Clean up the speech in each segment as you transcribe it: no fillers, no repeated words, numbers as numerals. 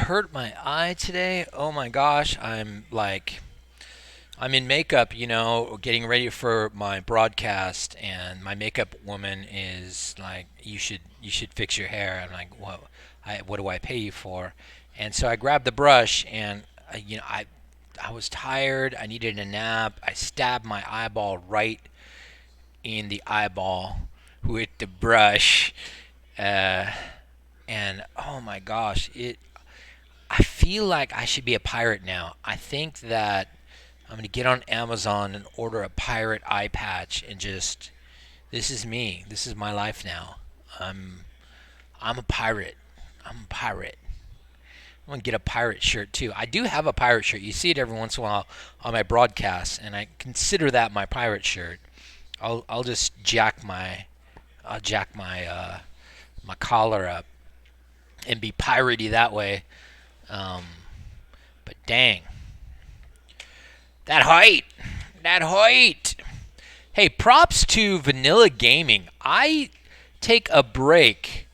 hurt my eye today. Oh my gosh, I'm in makeup, getting ready for my broadcast, and my makeup woman is like, you should fix your hair. I'm like, what do I pay you for? And so I grabbed the brush, and I was tired. I needed a nap. I stabbed my eyeball right in the eyeball with the brush, uh, and oh my gosh, it. I feel like I should be a pirate now. I think that I'm gonna get on Amazon and order a pirate eye patch and just this is me. This is my life now. I'm I'm a pirate. I'm a pirate. I'm gonna get a pirate shirt too. I do have a pirate shirt. You see it every once in a while on my broadcasts, and I consider that my pirate shirt. I'll just jack my collar up and be piratey that way. Um, but dang, that height, that height. Hey, props to Vanilla Gaming. I take a break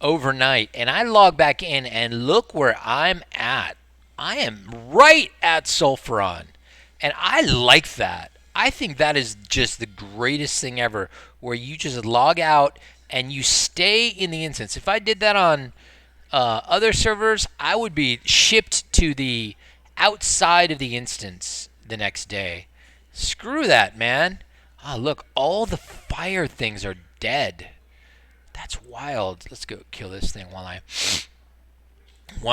overnight and I log back in and look where I'm at. I am right at Sulfuron. And I like that. I think that is just the greatest thing ever, where you just log out and you stay in the instance. If I did that on other servers, I would be shipped to the outside of the instance the next day. Screw that, man. Ah, look, all the fire things are dead. That's wild. Let's go kill this thing while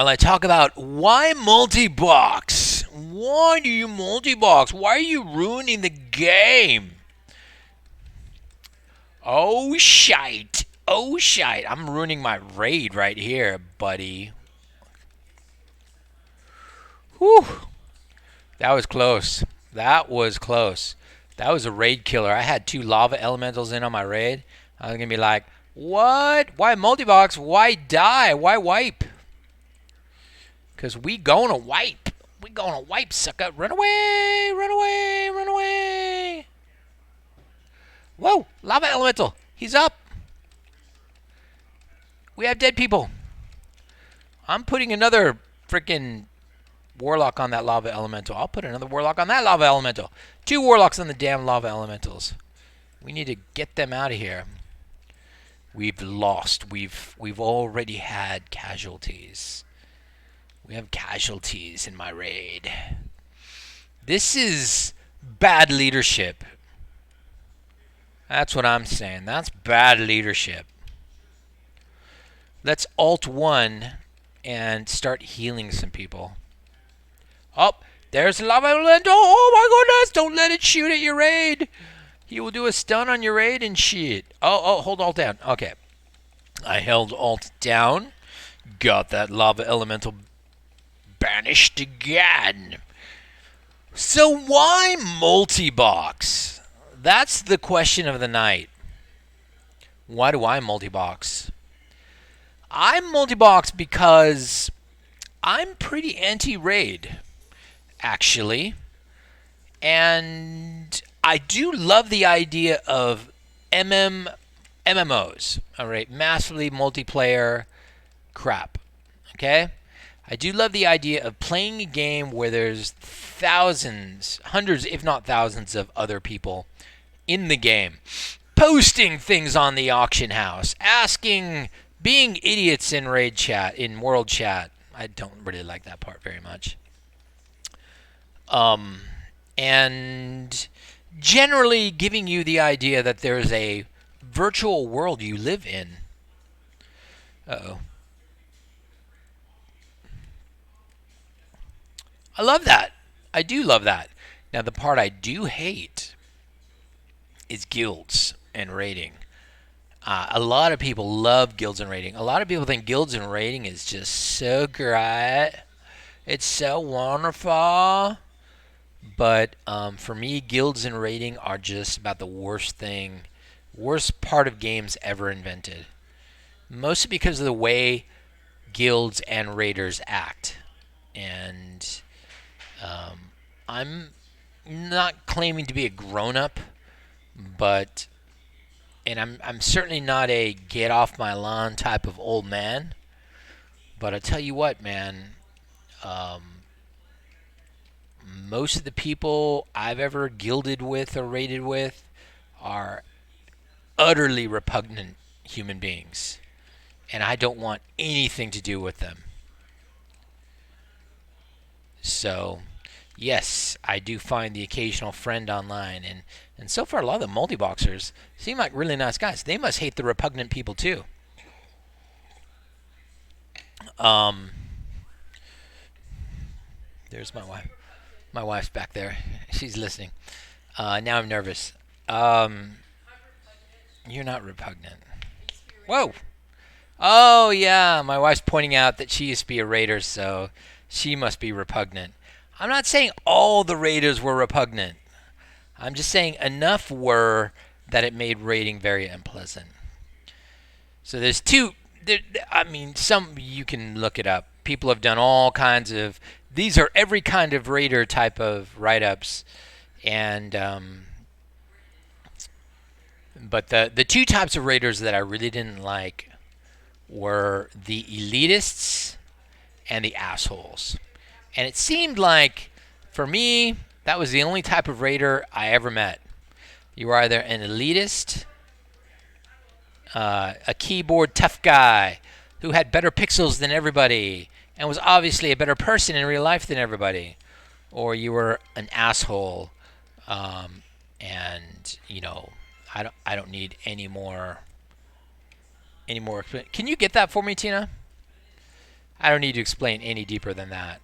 I talk about why multi-box. Why do you multi-box? Why are you ruining the game? Oh shite. Oh shite. I'm ruining my raid right here, buddy. Whew. That was close. That was close. That was a raid killer. I had 2 lava elementals in on my raid. I was going to be like, what? Why multi-box? Why die? Why wipe? Because we going to wipe. We going to wipe, sucker. Run away. Run away. Run away. Whoa. Lava elemental. He's up. We have dead people. I'm putting another freaking warlock on that lava elemental. I'll put another warlock on that lava elemental. 2 warlocks on the damn lava elementals. We need to get them out of here. We've lost. We've already had casualties. We have casualties in my raid. This is bad leadership. That's what I'm saying. That's bad leadership. Let's Alt 1 and start healing some people. Oh, there's Lava Elemental. Oh my goodness, don't let it shoot at your raid. He will do a stun on your raid and shit. Oh, hold Alt down. Okay. I held Alt down. Got that Lava Elemental banished again. So why multi-box? That's the question of the night. Why do I multi-box? I multi-box because I'm pretty anti-raid, actually. And I do love the idea of MMOs, all right, massively multiplayer crap, okay? I do love the idea of playing a game where there's thousands, hundreds, if not thousands of other people in the game, posting things on the auction house, asking, being idiots in raid chat, in world chat. I don't really like that part very much. And generally giving you the idea that there's a virtual world you live in. Uh-oh. I love that. I do love that. Now, the part I do hate is guilds and raiding. A lot of people love guilds and raiding. A lot of people think guilds and raiding is just so great. It's so wonderful. But for me, guilds and raiding are just about the worst part of games ever invented. Mostly because of the way guilds and raiders act. And I'm not claiming to be a grown-up, but I'm certainly not a get off my lawn type of old man. But I tell you what, man, Um, most of the people I've ever gilded with or raided with are utterly repugnant human beings, and I don't want anything to do with them. So, yes, I do find the occasional friend online, and so far a lot of the multiboxers seem like really nice guys. They must hate the repugnant people too. Um, there's my wife. My wife's back there. She's listening. Now I'm nervous. Um, you're not repugnant. Whoa. Oh yeah, my wife's pointing out that she used to be a raider, so she must be repugnant. I'm not saying all the raiders were repugnant. I'm just saying enough were that it made raiding very unpleasant. So there's two. I mean, some you can look it up. People have done all kinds of. These are every kind of raider type of write-ups, and but the two types of raiders that I really didn't like were the elitists and the assholes. And it seemed like, for me, that was the only type of raider I ever met. You were either an elitist, a keyboard tough guy who had better pixels than everybody and was obviously a better person in real life than everybody, or you were an asshole, and I don't need any more. Can you get that for me, Tina? I don't need to explain any deeper than that.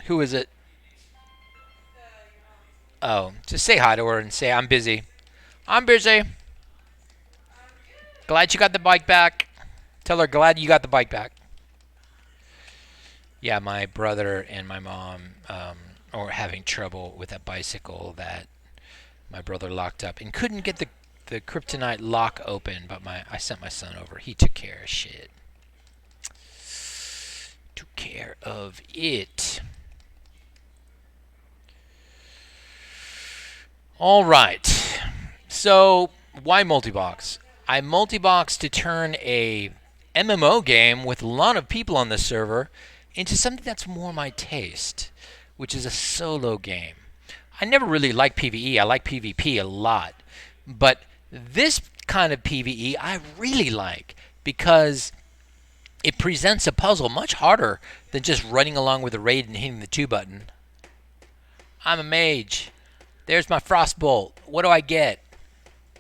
Who is it? Oh, just say hi to her and say, I'm busy. I'm busy. Glad you got the bike back. Tell her, glad you got the bike back. Yeah, my brother and my mom are having trouble with a bicycle that my brother locked up and couldn't get the kryptonite lock open, but I sent my son over. He took care of shit. Took care of it. All right. So, why multibox? I multibox to turn a MMO game with a lot of people on the server into something that's more my taste, which is a solo game. I never really liked PvE. I like PvP a lot. But this kind of PvE I really like because it presents a puzzle much harder than just running along with a raid and hitting the 2 button. I'm a mage. There's my frostbolt. What do I get?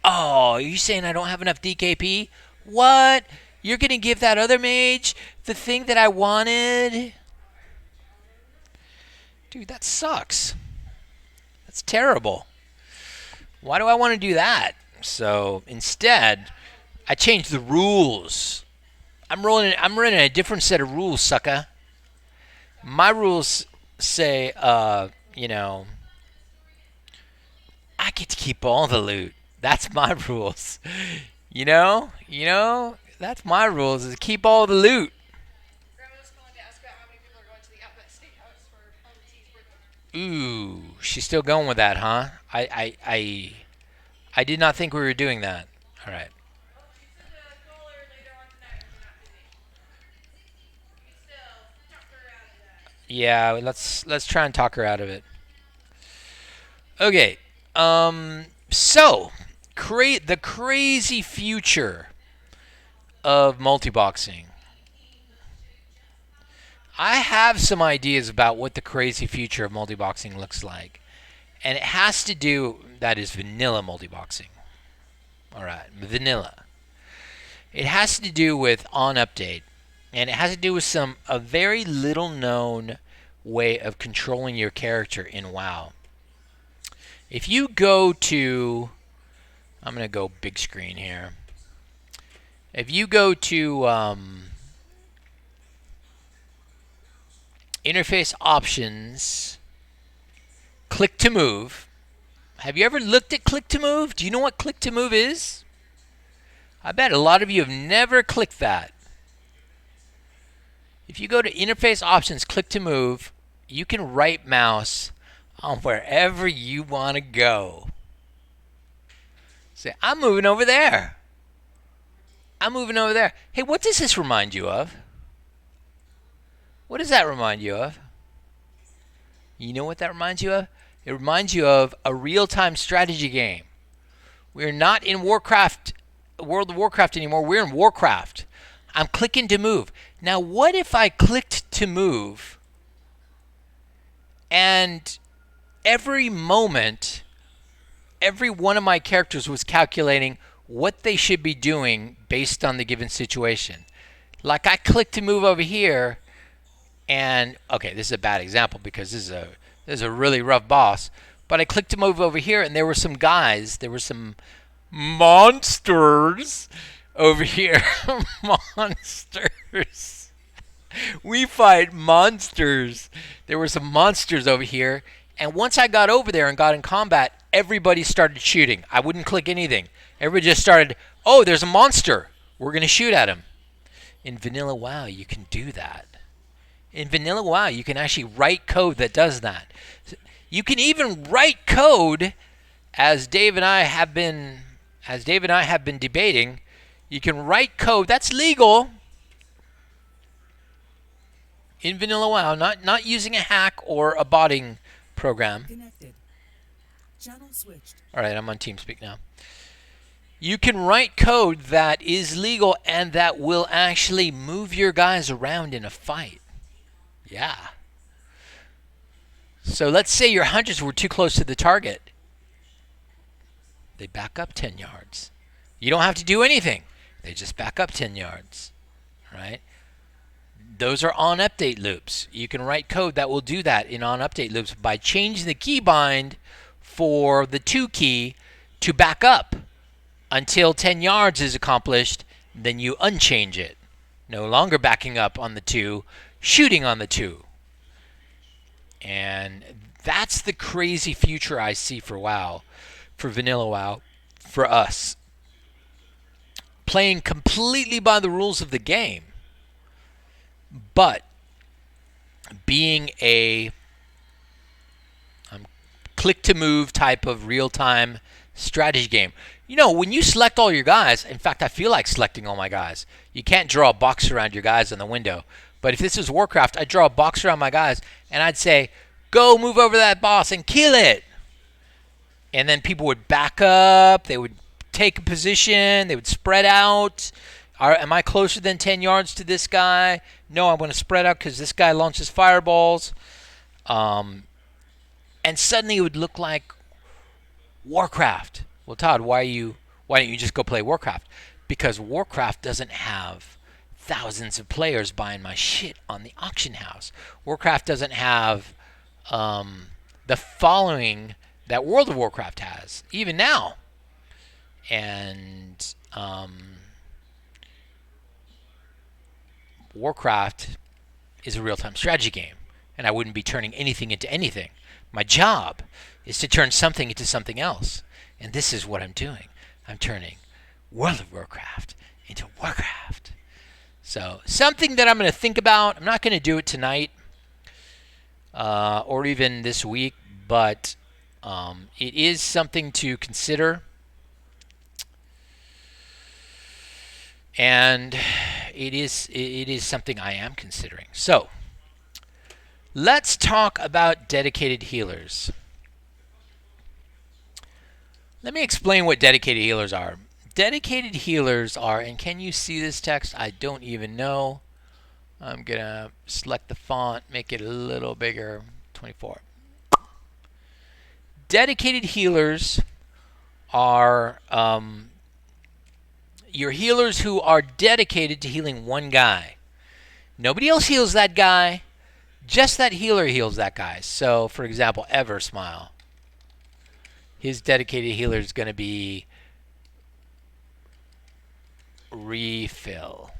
Oh, are you saying I don't have enough DKP? What? You're going to give that other mage the thing that I wanted? Dude, that sucks. That's terrible. Why do I want to do that? So instead, I changed the rules. I'm running a different set of rules, sucker. My rules say, I get to keep all the loot. That's my rules. You know, that's my rules is keep all the loot. Grandma's calling to ask about how many people are going to the Outback Steakhouse for T's birthday. Ooh, she's still going with that, huh? I did not think we were doing that. All right. Well, she said to call her later on tonight when you're not busy. You can still talk her out of that. Yeah, let's try and talk her out of it. Okay. So the crazy future of multiboxing. I have some ideas about what the crazy future of multiboxing looks like. And it has to do, that is vanilla multiboxing. Alright, vanilla. It has to do with on update. And it has to do with a very little known way of controlling your character in WoW. If you go to, I'm going to go big screen here. If you go to interface options, click to move. Have you ever looked at click to move? Do you know what click to move is? I bet a lot of you have never clicked that. If you go to interface options, click to move, you can right mouse on wherever you want to go. Say, I'm moving over there. I'm moving over there. Hey, what does this remind you of? What does that remind you of? You know what that reminds you of? It reminds you of a real-time strategy game. We're not in Warcraft, World of Warcraft anymore. We're in Warcraft. I'm clicking to move. Now, what if I clicked to move and every moment, every one of my characters was calculating what they should be doing based on the given situation? Like I click to move over here, and okay, this is a bad example because this is a really rough boss. But I clicked to move over here, and there were some guys, there were some monsters over here. Monsters. We fight monsters. There were some monsters over here, and once I got over there and got in combat, everybody started shooting. I wouldn't click anything. Everybody just started, oh, there's a monster. We're going to shoot at him. In Vanilla WoW, you can do that. In Vanilla WoW, you can actually write code that does that. You can even write code, as Dave and I have been debating. You can write code that's legal in Vanilla WoW, not using a hack or a botting program. Connected. Channel switched. All right, I'm on TeamSpeak now. You can write code that is legal and that will actually move your guys around in a fight. Yeah. So let's say your hunters were too close to the target. They back up 10 yards. You don't have to do anything. They just back up 10 yards. Right? Those are on update loops. You can write code that will do that in on update loops by changing the keybind for the 2 key to back up until 10 yards is accomplished. Then you unchange it. No longer backing up on the 2, shooting on the 2. And that's the crazy future I see for WoW, for Vanilla WoW, for us. Playing completely by the rules of the game, but being a click to move type of real-time strategy game. You know, when you select all your guys, in fact, I feel like selecting all my guys. You can't draw a box around your guys in the window. But if this was Warcraft, I'd draw a box around my guys, and I'd say, go move over that boss and kill it. And then people would back up. They would take a position. They would spread out. Am I closer than 10 yards to this guy? No, I'm going to spread out because this guy launches fireballs. And suddenly it would look like Warcraft. Well, Todd, why don't you just go play Warcraft? Because Warcraft doesn't have thousands of players buying my shit on the auction house. Warcraft doesn't have the following that World of Warcraft has, even now. And Warcraft is a real-time strategy game, and I wouldn't be turning anything into anything. My job is to turn something into something else, and this is what I'm doing. I'm turning World of Warcraft into Warcraft. So something that I'm going to think about. I'm not going to do it tonight or even this week, but it is something to consider. And it is something I am considering. So let's talk about dedicated healers. Let me explain what dedicated healers are. Dedicated healers are, and can you see this text? I don't even know. I'm going to select the font, make it a little bigger, 24. Dedicated healers are your healers who are dedicated to healing one guy. Nobody else heals that guy. Just that healer heals that guy. So, for example, Eversmile. His dedicated healer is going to be Refill.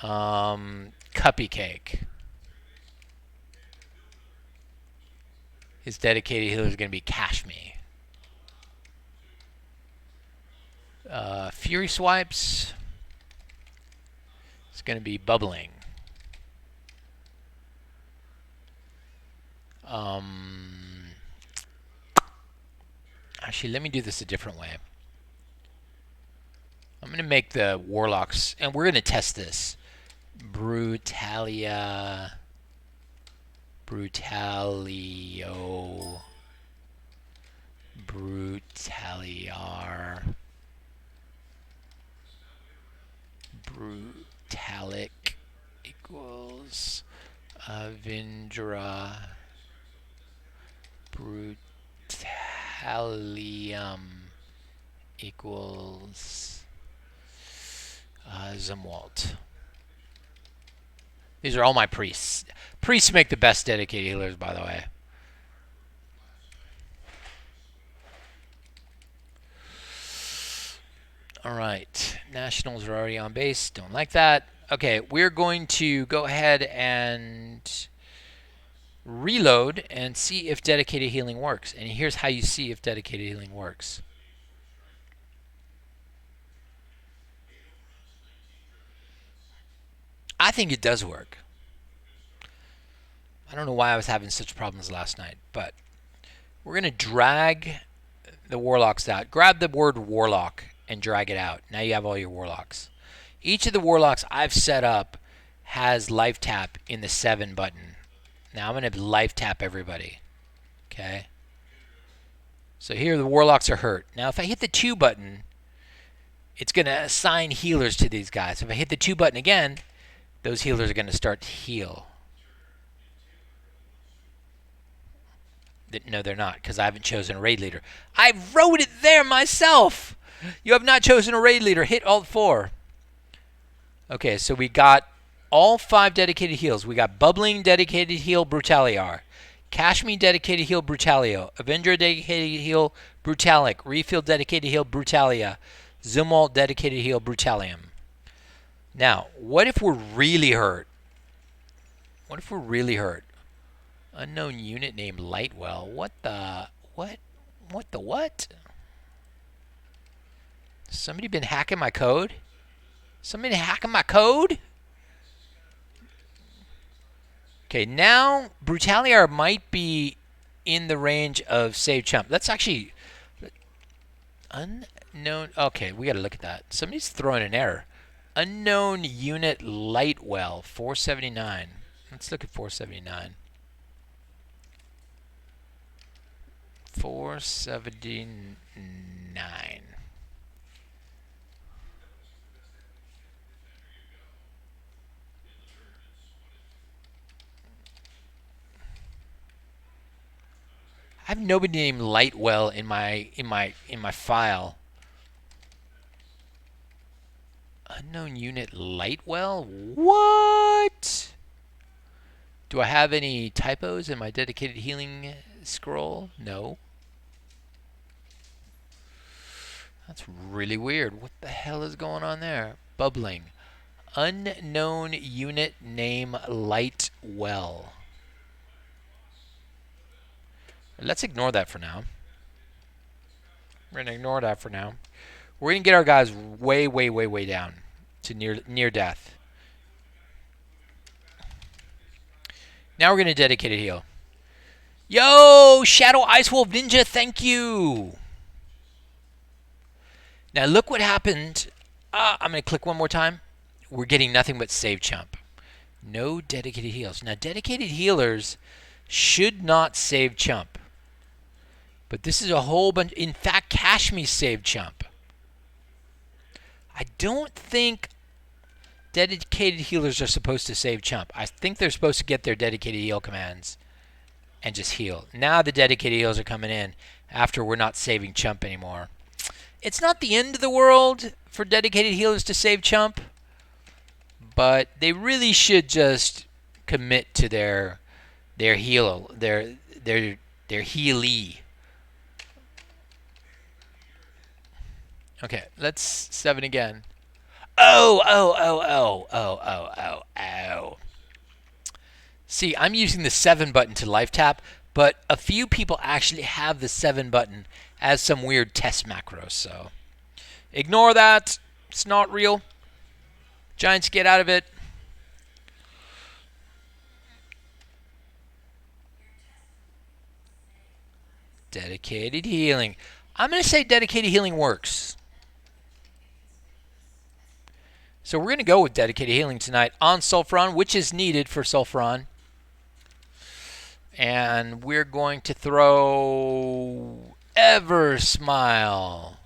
Cuppy Cake. His dedicated healer is going to be Cash Me. Fury Swipes. It's going to be Bubbling. Actually, let me do this a different way. I'm going to make the Warlocks, and we're going to test this. Brutalia. Brutalio. Brutaliar. Brutalic equals Avindra. Brutalium equals Zumwalt. These are all my priests. Priests make the best dedicated healers, by the way. All right. Nationals are already on base. Don't like that. Okay, we're going to go ahead and reload and see if dedicated healing works. And here's how you see if dedicated healing works. I think it does work. I don't know why I was having such problems last night, but we're going to drag the warlocks out. Grab the word warlock and drag it out. Now you have all your warlocks. Each of the warlocks I've set up has life tap in the 7 button. Now I'm going to life tap everybody. Okay. So here the warlocks are hurt. Now if I hit the 2 button, it's going to assign healers to these guys. If I hit the 2 button again, those healers are going to start to heal. No, they're not, because I haven't chosen a raid leader. I wrote it there myself. You have not chosen a raid leader. Hit Alt 4. Okay, so we got all 5 dedicated heals. We got Bubbling dedicated heal Brutaliar, Cashme dedicated heal Brutalio, Avenger dedicated heal Brutalic, Refill dedicated heal Brutalia, Zumwalt dedicated heal Brutalium. Now, what if we're really hurt? What if we're really hurt? Unknown unit named Lightwell. What the what? What the what? Somebody been hacking my code? Somebody hacking my code? Okay, now Brutaliar might be in the range of save chump. Let's actually unknown. Okay, we got to look at that. Somebody's throwing an error. Unknown unit Lightwell 479. Let's look at 479. 479. I have nobody named Lightwell in my file. Unknown unit Lightwell? What? Do I have any typos in my dedicated healing scroll? No. That's really weird. What the hell is going on there? Bubbling. Unknown unit name Lightwell. Let's ignore that for now. We're going to ignore that for now. We're going to get our guys way, way, way, way down to near death. Now we're going to dedicate a heal. Yo, Shadow Ice Wolf Ninja, thank you. Now look what happened. I'm going to click one more time. We're getting nothing but save chump. No dedicated heals. Now dedicated healers should not save chump. But this is a whole bunch. In fact, Cashme saved chump. I don't think dedicated healers are supposed to save chump. I think they're supposed to get their dedicated heal commands and just heal. Now the dedicated heals are coming in after we're not saving chump anymore. It's not the end of the world for dedicated healers to save chump, but they really should just commit to their heal, their healee. Okay, let's 7 again. Oh. See, I'm using the 7 button to life tap, but a few people actually have the 7 button as some weird test macro, so ignore that. It's not real. Giants, get out of it. Dedicated healing. I'm going to say dedicated healing works. So we're going to go with dedicated healing tonight on Sulfuron, which is needed for Sulfuron. And we're going to throw Ever Smile,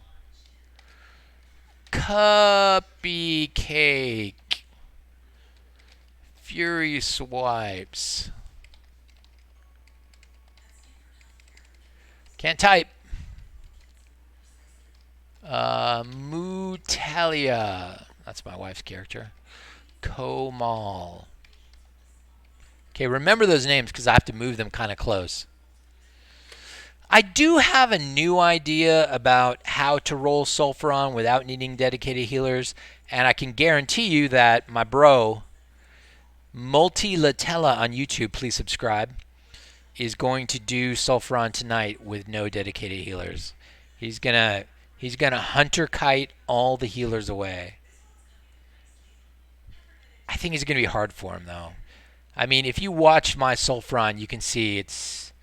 Cuppy Cake, Fury Swipes. Can't type. Mutalia. That's my wife's character. Komal. Okay, remember those names because I have to move them kind of close. I do have a new idea about how to roll Sulfuron without needing dedicated healers, and I can guarantee you that my bro, Multilatella on YouTube, please subscribe, is going to do Sulfuron tonight with no dedicated healers. He's gonna hunter kite all the healers away. I think it's gonna be hard for him though. I mean, if you watch my Sulfuron, you can see it's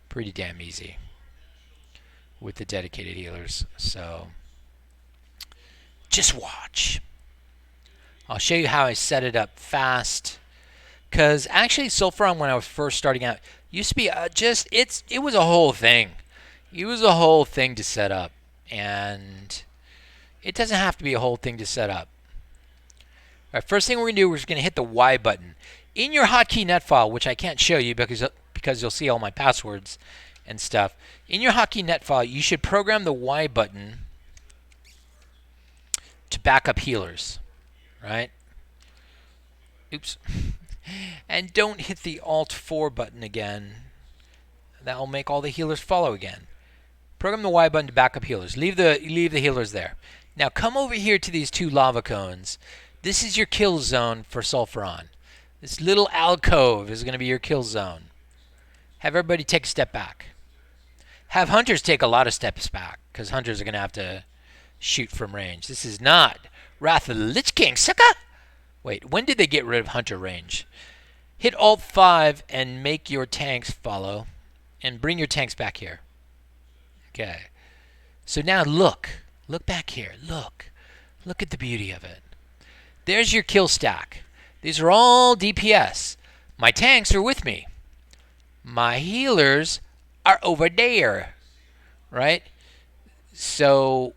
pretty damn easy with the dedicated healers. So just watch. I'll show you how I set it up fast. Because actually, Sulfuron, when I was first starting out, used to be it was a whole thing. It was a whole thing to set up. And it doesn't have to be a whole thing to set up. All right, first thing we're going to do is we're going to hit the Y button. In your hotkey net file, which I can't show you because you'll see all my passwords and stuff. In your hotkey net file, you should program the Y button to back up healers, right? Oops. And don't hit the Alt 4 button again. That will make all the healers follow again. Program the Y button to back up healers. Leave the healers there. Now come over here to these two lava cones. This is your kill zone for Sulfuron. This little alcove is going to be your kill zone. Have everybody take a step back. Have hunters take a lot of steps back, because hunters are going to have to shoot from range. This is not Wrath of the Lich King, sucker! Wait, when did they get rid of hunter range? Hit Alt 5 and make your tanks follow. And bring your tanks back here. Okay. So now look. Look back here. Look. Look at the beauty of it. There's your kill stack. These are all DPS. My tanks are with me. My healers are over there. Right? So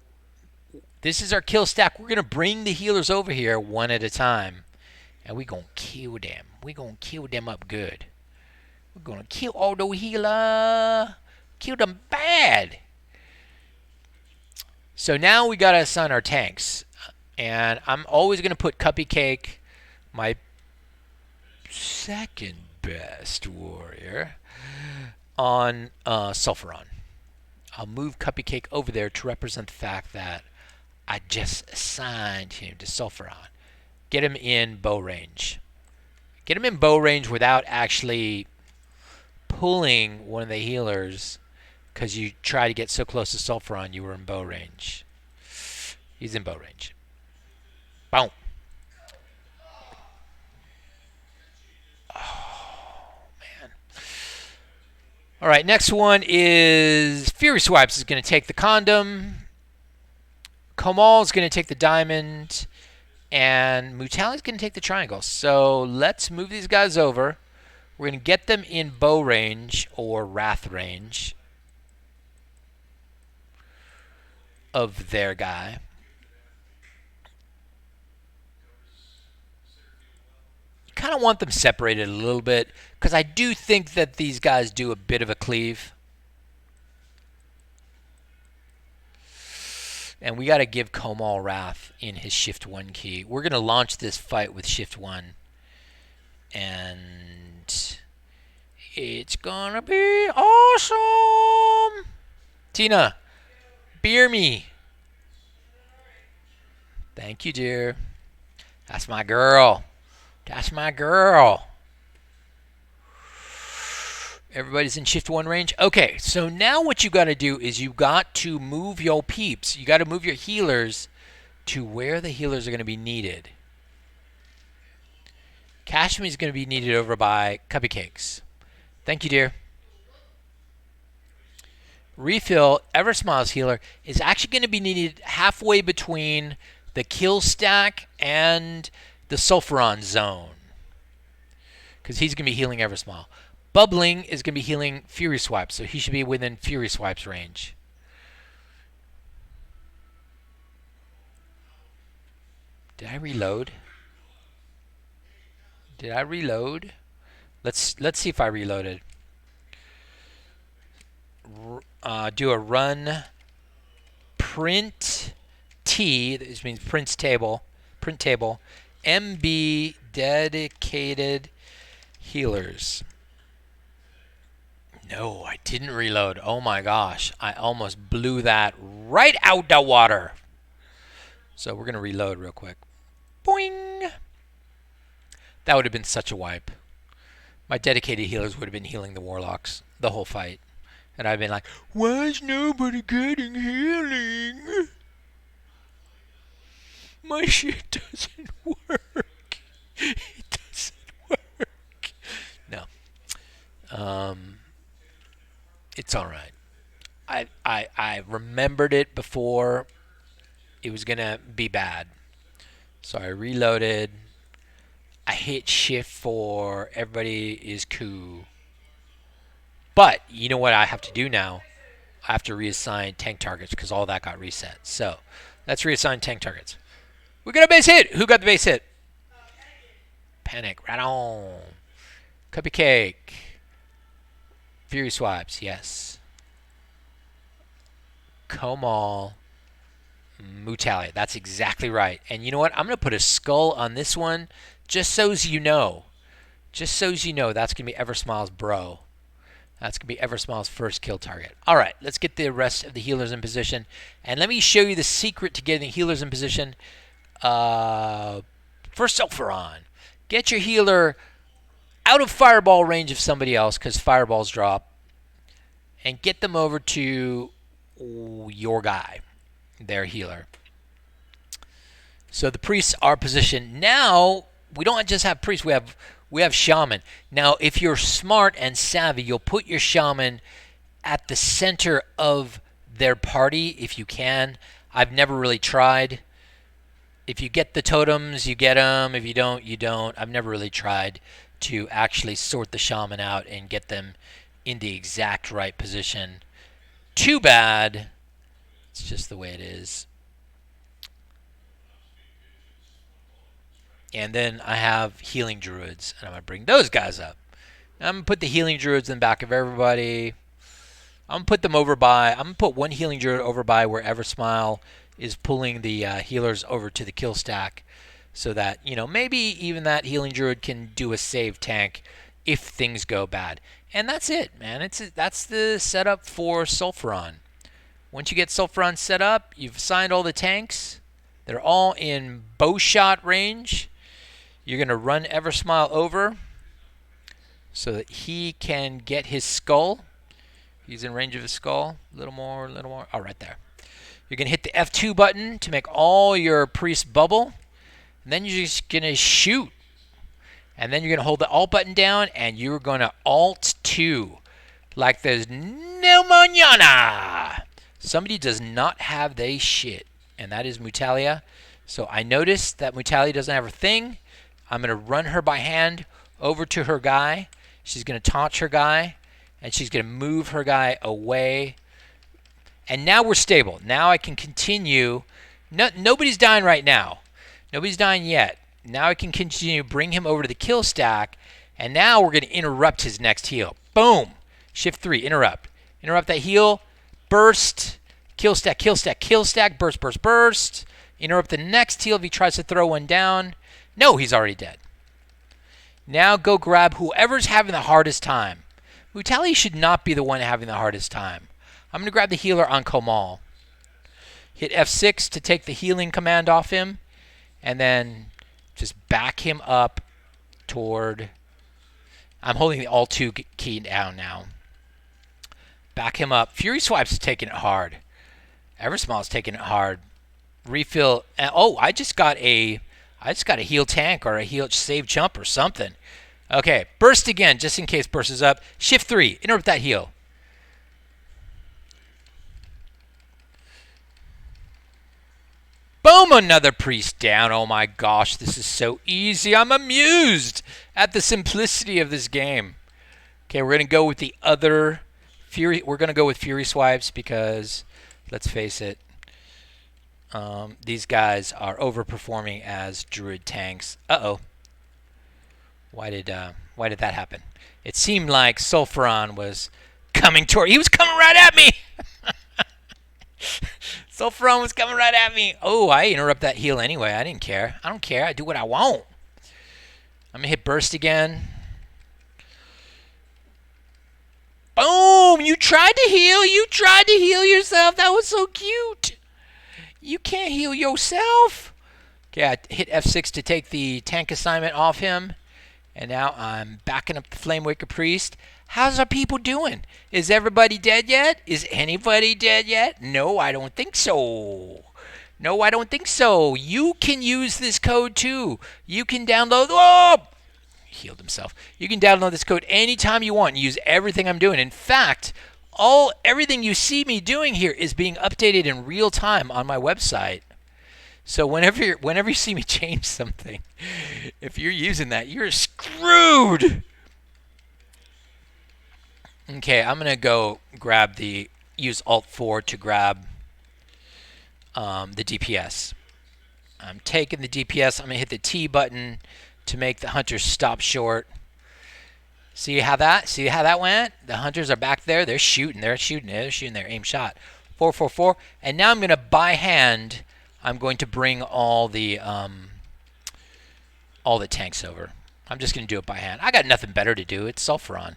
this is our kill stack. We're going to bring the healers over here one at a time. And we're going to kill them. We're going to kill them up good. We're going to kill all those healers. Kill them bad. So now we got to assign our tanks. And I'm always going to put Cuppy Cake, my second best warrior, on Sulfuron. I'll move Cuppy Cake over there to represent the fact that I just assigned him to Sulfuron. Get him in bow range. Get him in bow range without actually pulling one of the healers, because you try to get so close to Sulfuron you were in bow range. He's in bow range. Boom. Oh, man. All right, next one is Fury Swipes is going to take the condom. Komal is going to take the diamond. And Mutali is going to take the triangle. So let's move these guys over. We're going to get them in bow range or wrath range of their guy. You kind of want them separated a little bit, because I do think that these guys do a bit of a cleave. And we got to give Komal Wrath in his Shift 1 key. We're going to launch this fight with Shift 1. And it's going to be awesome. Tina, beer me. Thank you, dear. That's my girl. That's my girl. Everybody's in Shift 1 range? Okay, so now what you got to do is you got to move your peeps. You got to move your healers to where the healers are going to be needed. Kashmir is going to be needed over by Cuppy Cakes. Thank you, dear. Refill, Ever Smiles healer, is actually going to be needed halfway between the kill stack and the Sulfuron zone. Because he's going to be healing Eversmile. Bubbling is going to be healing Fury Swipes, so he should be within Fury Swipes range. Did I reload? Did I reload? Let's see if I reloaded. Do a run print T, this means print table, MB dedicated healers. No, I didn't reload. Oh my gosh, I almost blew that right out the water. So we're going to reload real quick. Boing! That would have been such a wipe. My dedicated healers would have been healing the Warlocks the whole fight. And I've been like, why is nobody getting healing? My shit doesn't work. It doesn't work. No. It's all right. I remembered it before it was going to be bad. So I reloaded. I hit shift for everybody is cool. But you know what I have to do now? I have to reassign tank targets because all that got reset. So let's reassign tank targets. We got a base hit. Who got the base hit? Panic. Right on. Cupcake. Fury Swipes. Yes. Komal. Mutalia. That's exactly right. And you know what? I'm going to put a skull on this one just so as you know. Just so as you know, that's going to be Eversmile's bro. That's going to be Eversmile's first kill target. All right, let's get the rest of the healers in position. And let me show you the secret to getting the healers in position. For Sulfuron, get your healer out of fireball range of somebody else because fireballs drop. And get them over to your guy, their healer. So the priests are positioned. Now, we don't just have priests, we have shaman. Now, if you're smart and savvy, you'll put your shaman at the center of their party if you can. I've never really tried. If you get the totems, you get them. If you don't, you don't. I've never really tried to actually sort the shaman out and get them in the exact right position. Too bad. It's just the way it is. And then I have healing druids, and I'm going to bring those guys up. I'm going to put the healing druids in the back of everybody. I'm going to put them over by, I'm going to put one healing druid over by where Eversmile is pulling the healers over to the kill stack so that, you know, maybe even that healing druid can do a save tank if things go bad. And that's it, man. That's the setup for Sulfuron. Once you get Sulfuron set up, you've assigned all the tanks. They're all in bow shot range. You're going to run Eversmile over so that he can get his skull. He's in range of his skull. A little more, a little more. Oh, right there. You're going to hit the F2 button to make all your priests bubble. And then you're just going to shoot. And then you're going to hold the Alt button down, and you're going to Alt 2 like there's no mañana. Somebody does not have their shit, and that is Mutalia. So I noticed that Mutalia doesn't have her thing. I'm going to run her by hand over to her guy. She's going to taunt her guy, and she's going to move her guy away. And now we're stable. Now I can continue. Nobody's dying right now. Nobody's dying yet. Now I can continue, bring him over to the kill stack, and now we're going to interrupt his next heal. Boom. Shift 3, interrupt. Interrupt that heal. Burst. Kill stack, kill stack, kill stack. Burst, burst, burst. Interrupt the next heal if he tries to throw one down. No, he's already dead. Now go grab whoever's having the hardest time. Mutalia should not be the one having the hardest time. I'm going to grab the healer on Komal. Hit F6 to take the healing command off him. And then just back him up toward... I'm holding the Alt 2 key down now. Back him up. Fury Swipes is taking it hard. Eversmile's taking it hard. Refill. Oh, I just got a heal tank or a heal save jump or something. Okay, burst again, just in case burst is up. Shift 3, interrupt that heal. Boom, another priest down. Oh my gosh, this is so easy. I'm amused at the simplicity of this game. Okay, we're going to go with the other Fury. We're going to go with Fury Swipes because, let's face it, these guys are overperforming as Druid tanks. Uh-oh. Why did that happen? It seemed like Sulfuron was coming toward. He was coming right at me. Sulfuron was coming right at me. Oh, I interrupt that heal anyway. I didn't care. I don't care. I do what I want. I'm gonna hit burst again. Boom! You tried to heal. You tried to heal yourself. That was so cute. You can't heal yourself. Okay, I hit F6 to take the tank assignment off him. And now I'm backing up the Flamewaker Priest. How's our people doing? Is everybody dead yet? Is anybody dead yet? No, I don't think so. No, I don't think so. You can use this code too. You can download... Oh! He healed himself. You can download this code anytime you want and use everything I'm doing. In fact, everything you see me doing here is being updated in real time on my website. So whenever you see me change something, if you're using that, you're screwed. Okay, I'm gonna go use Alt 4 to grab the DPS. I'm taking the DPS. I'm gonna hit the T button to make the hunters stop short. See how that went? The hunters are back there. They're shooting their aim shot. 444. And now I'm gonna by hand. I'm going to bring all the tanks over. I'm just going to do it by hand. I got nothing better to do. It's Sulfuron.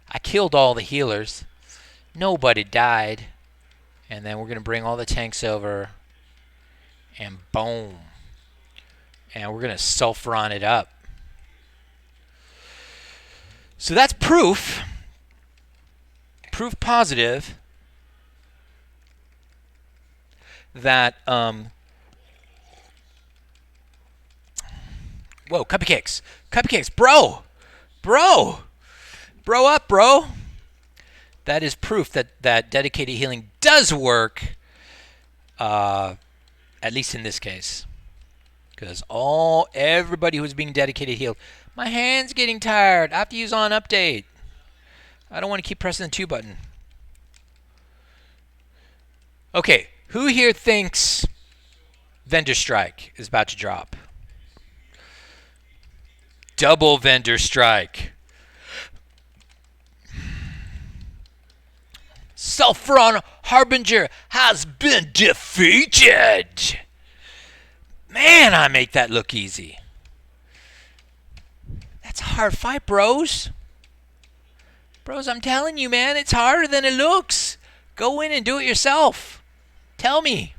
I killed all the healers. Nobody died. And then we're going to bring all the tanks over. And boom. And we're going to Sulfuron it up. So that's proof positive that whoa, cupcakes, bro up, bro. That is proof that dedicated healing does work, at least in this case, because everybody who's being dedicated healed. My hand's getting tired. I have to use on update. I don't want to keep pressing the 2 button. Okay, who here thinks Vendor Strike is about to drop? Double Vendor Strike. Sulfuron Harbinger has been defeated. Man, I make that look easy. That's a hard fight, bros. Bros, I'm telling you, man, it's harder than it looks. Go in and do it yourself. Tell me.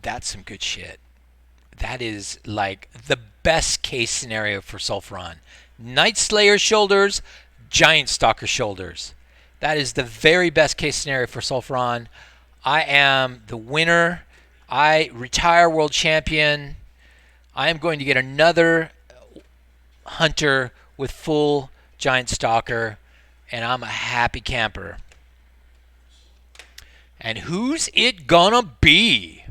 That's some good shit. That is like the best case scenario for Sulfuron. Night Slayer shoulders, Giant Stalker shoulders. That is the very best case scenario for Sulfuron. I am the winner. I retire world champion. I am going to get another hunter with full Giant Stalker, and I'm a happy camper. And who's it gonna be?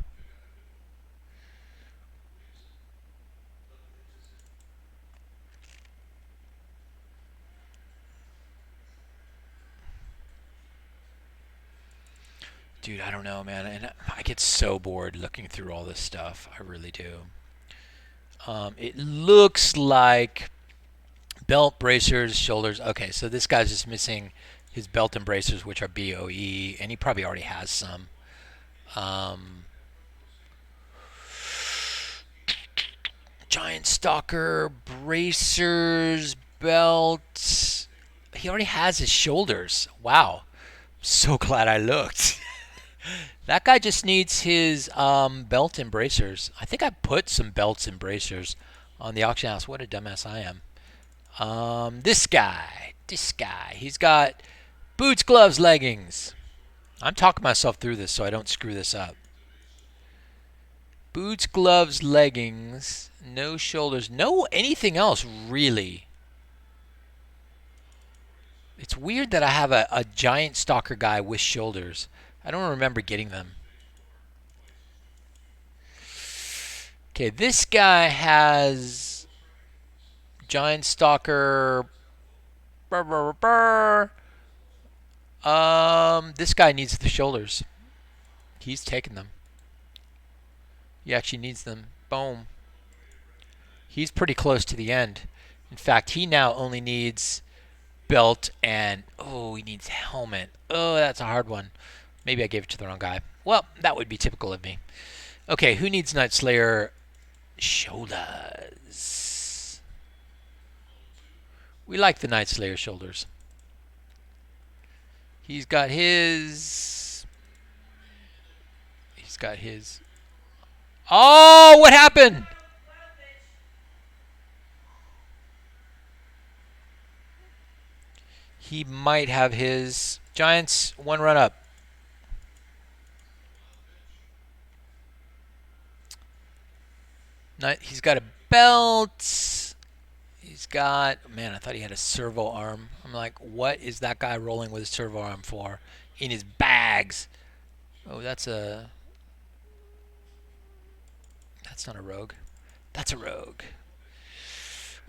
Dude, I don't know, man. And I get so bored looking through all this stuff. I really do. It looks like belt, bracers, shoulders. Okay, so this guy's just missing his belt and bracers, which are BOE, and he probably already has some. Giant Stalker, bracers, belt. He already has his shoulders. Wow. So glad I looked. That guy just needs his belt and bracers. I think I put some belts and bracers on the auction house. What a dumbass I am. This guy. He's got boots, gloves, leggings. I'm talking myself through this so I don't screw this up. Boots, gloves, leggings, no shoulders, no anything else really. It's weird that I have a giant stalker guy with shoulders, I don't remember getting them. Okay, this guy has Giant Stalker. Brr, brr, brr, this guy needs the shoulders. He's taking them. He actually needs them. Boom. He's pretty close to the end. In fact, he now only needs belt and he needs helmet. Oh, that's a hard one. Maybe I gave it to the wrong guy. Well, that would be typical of me. Okay, who needs Night Slayer shoulders? We like the Night Slayer shoulders. He's got his. He's got his. Oh, what happened? He might have his. Giants, one run up. He's got a belt. He's got. Man, I thought he had a servo arm. I'm like, what is that guy rolling with a servo arm for? In his bags. Oh, that's a. That's not a rogue. That's a rogue.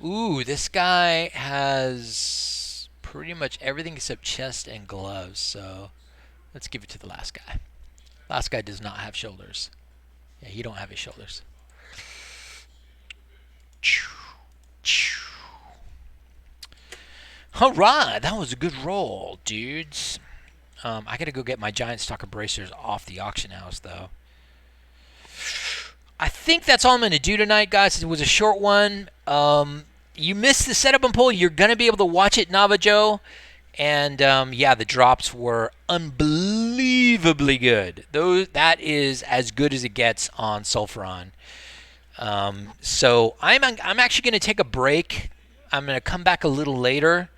Ooh, this guy has pretty much everything except chest and gloves. So let's give it to the last guy. Last guy does not have shoulders. Yeah, he don't have his shoulders. All right, that was a good roll, dudes. I gotta go get my Giant Stalker bracers off the auction house, though. I think that's all I'm going to do tonight, guys. It was a short one. You missed the setup and pull. You're going to be able to watch it, Navajo. And, yeah, the drops were unbelievably good. That is as good as it gets on Sulfuron. So I'm actually going to take a break. I'm going to come back a little later,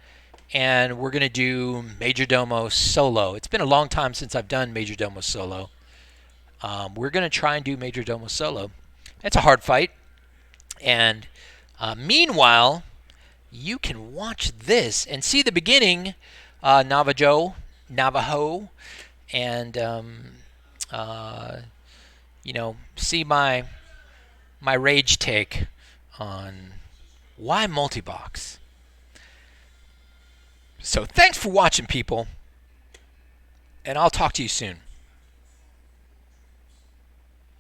and we're going to do Majordomo solo. It's been a long time since I've done Majordomo solo. We're going to try and do Majordomo solo. It's a hard fight. And meanwhile, you can watch this and see the beginning, Navajo, and see my rage take on why multibox. So thanks for watching, people, and I'll talk to you soon.